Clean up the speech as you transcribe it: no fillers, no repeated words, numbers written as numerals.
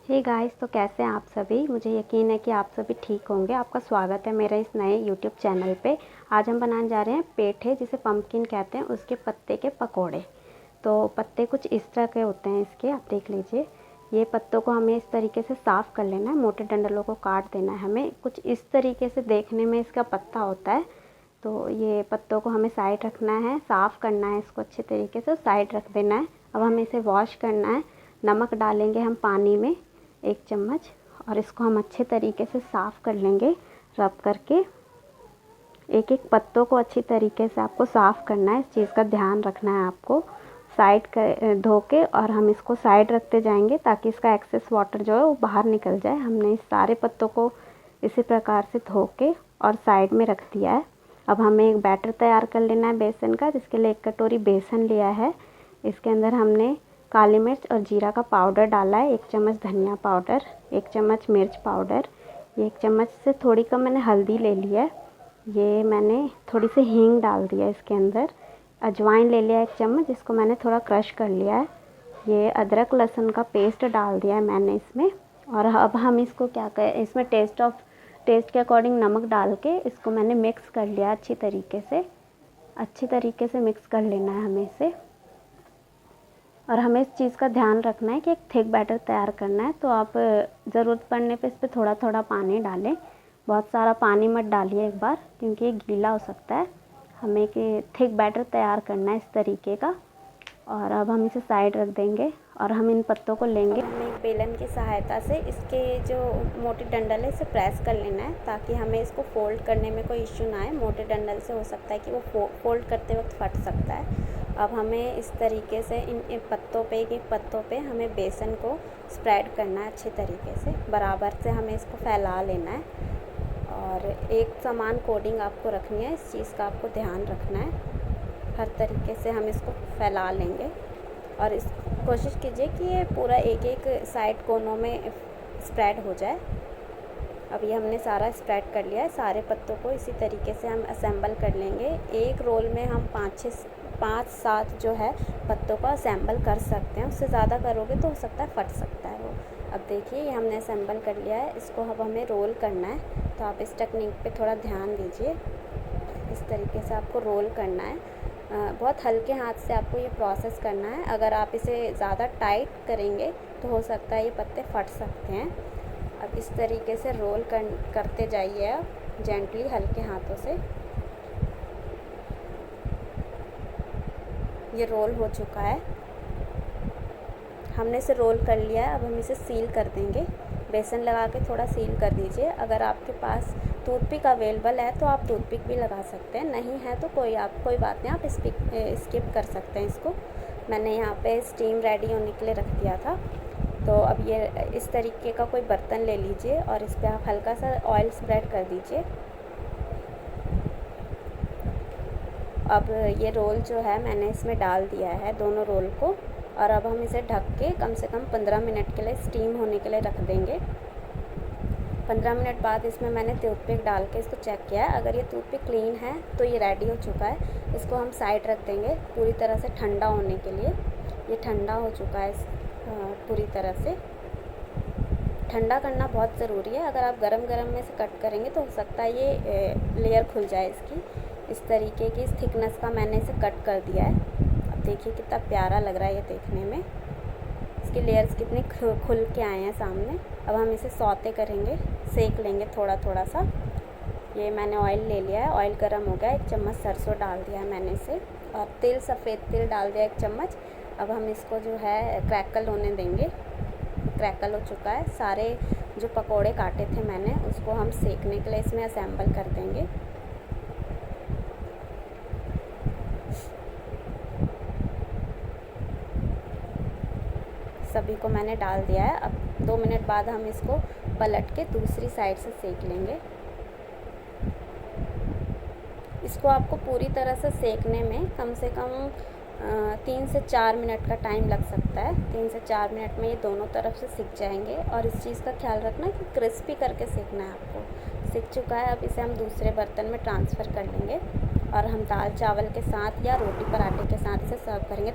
Hey guys, तो कैसे हैं आप सभी। मुझे यकीन है कि आप सभी ठीक होंगे। आपका स्वागत है मेरे इस नए यूट्यूब चैनल पे। आज हम बनाने जा रहे हैं पेठे, जिसे पम्पकिन कहते हैं, उसके पत्ते के पकोड़े। तो पत्ते कुछ इस तरह के होते हैं इसके, आप देख लीजिए। ये पत्तों को हमें इस तरीके से साफ़ कर लेना है, मोटे डंडलों को काट देना है। हमें कुछ इस तरीके से देखने में इसका पत्ता होता है। तो ये पत्तों को हमें साइड रखना है, साफ़ करना है इसको अच्छे तरीके से, साइड रख देना है। अब हमें इसे वॉश करना है। नमक डालेंगे हम पानी में 1 चम्मच, और इसको हम अच्छे तरीके से साफ़ कर लेंगे रब करके। एक एक पत्तों को अच्छी तरीके से आपको साफ़ करना है, इस चीज़ का ध्यान रखना है आपको। साइड कर धो के और हम इसको साइड रखते जाएंगे ताकि इसका एक्सेस वाटर जो है वो बाहर निकल जाए। हमने इस सारे पत्तों को इसी प्रकार से धो के और साइड में रख दिया है। अब हमें एक बैटर तैयार कर लेना है बेसन का, जिसके लिए 1 कटोरी बेसन लिया है। इसके अंदर हमने काली मिर्च और जीरा का पाउडर डाला है, 1 चम्मच धनिया पाउडर, 1 चम्मच मिर्च पाउडर, 1 चम्मच से थोड़ी कम मैंने हल्दी ले ली है। ये मैंने थोड़ी सी हींग डाल दिया इसके अंदर। अजवाइन ले लिया 1 चम्मच, जिसको मैंने थोड़ा क्रश कर लिया है। ये अदरक लहसुन का पेस्ट डाल दिया है मैंने इसमें। और अब हम इसको क्या करें, इसमें टेस्ट के अकॉर्डिंग नमक डाल के इसको मैंने मिक्स कर लिया अच्छी तरीके से मिक्स कर लेना है हमें इसे। और हमें इस चीज़ का ध्यान रखना है कि एक थिक बैटर तैयार करना है। तो आप ज़रूरत पड़ने पे इस पर थोड़ा थोड़ा पानी डालें, बहुत सारा पानी मत डालिए एक बार, क्योंकि ये गीला हो सकता है। हमें कि थिक बैटर तैयार करना है इस तरीके का। और अब हम इसे साइड रख देंगे और हम इन पत्तों को लेंगे। हमें एक बेलन की सहायता से इसके जो मोटी डंडल है इसे प्रेस कर लेना है, ताकि हमें इसको फोल्ड करने में कोई इश्यू ना आए। मोटे डंडल से हो सकता है कि वो फोल्ड करते वक्त फट सकता है। अब हमें इस तरीके से इन पत्तों पे, एक पत्तों पे हमें बेसन को स्प्रेड करना है अच्छे तरीके से, बराबर से हमें इसको फैला लेना है। और एक समान कोटिंग आपको रखनी है, इस चीज़ का आपको ध्यान रखना है। हर तरीके से हम इसको फैला लेंगे और इस कोशिश कीजिए कि ये पूरा एक एक साइड कोनों में स्प्रेड हो जाए। अब ये हमने सारा स्प्रेड कर लिया है। सारे पत्तों को इसी तरीके से हम असेंबल कर लेंगे। एक रोल में हम 5-7 जो है पत्तों को असेंबल कर सकते हैं। उससे ज़्यादा करोगे तो हो सकता है फट सकता है वो। अब देखिए ये हमने असेंबल कर लिया है। इसको अब हमें रोल करना है, तो आप इस टेक्निक पे थोड़ा ध्यान दीजिए। इस तरीके से आपको रोल करना है। बहुत हल्के हाथ से आपको ये प्रोसेस करना है। अगर आप इसे ज़्यादा टाइट करेंगे तो हो सकता है ये पत्ते फट सकते हैं। अब इस तरीके से रोल करते जाइए आप जेंटली, हल्के हाथों से। ये रोल हो चुका है, हमने इसे रोल कर लिया है। अब हम इसे सील कर देंगे। बेसन लगा के थोड़ा सील कर दीजिए। अगर आपके पास टूथपिक अवेलेबल है तो आप टूथपिक भी लगा सकते हैं, नहीं है तो कोई बात नहीं, आप स्किप कर सकते हैं इसको। मैंने यहाँ पे स्टीम रेडी होने के लिए रख दिया था। तो अब ये इस तरीके का कोई बर्तन ले लीजिए और इस पर आप हल्का सा ऑयल स्प्रेड कर दीजिए। अब ये रोल जो है मैंने इसमें डाल दिया है, दोनों रोल को। और अब हम इसे ढक के कम से कम 15 मिनट के लिए स्टीम होने के लिए रख देंगे। 15 मिनट बाद इसमें मैंने टूथपिक डाल के इसको चेक किया है। अगर ये टूथपिक क्लीन है तो ये रेडी हो चुका है। इसको हम साइड रख देंगे पूरी तरह से ठंडा होने के लिए। ये ठंडा हो चुका है पूरी तरह से। ठंडा करना बहुत ज़रूरी है। अगर आप गरम में से कट करेंगे तो हो सकता है ये लेयर खुल जाए इसकी। इस तरीके की इस थिकनेस का मैंने इसे कट कर दिया है। अब देखिए कितना प्यारा लग रहा है ये देखने में। इसके लेयर्स कितने खुल के आए हैं सामने। अब हम इसे सौते करेंगे, सेक लेंगे थोड़ा थोड़ा सा। ये मैंने ऑयल ले लिया है, ऑयल गर्म हो गया, 1 चम्मच सरसों डाल दिया है मैंने इसे। और तिल, सफ़ेद तिल डाल दिया 1 चम्मच। अब हम इसको जो है क्रैकल होने देंगे। क्रैकल हो चुका है। सारे जो पकोड़े काटे थे मैंने उसको हम सेकने के लिए इसमें असेंबल कर देंगे। सभी को मैंने डाल दिया है। अब 2 मिनट बाद हम इसको पलट के दूसरी साइड से सेक लेंगे। इसको आपको पूरी तरह से सेकने में कम से कम 3 से 4 मिनट का टाइम लग सकता है। 3 से 4 मिनट में ये दोनों तरफ से सिक जाएंगे। और इस चीज़ का ख्याल रखना कि क्रिस्पी करके सेकना है आपको। सिक चुका है, अब इसे हम दूसरे बर्तन में ट्रांसफ़र कर लेंगे और हम दाल चावल के साथ या रोटी पराठे के साथ इसे सर्व करेंगे।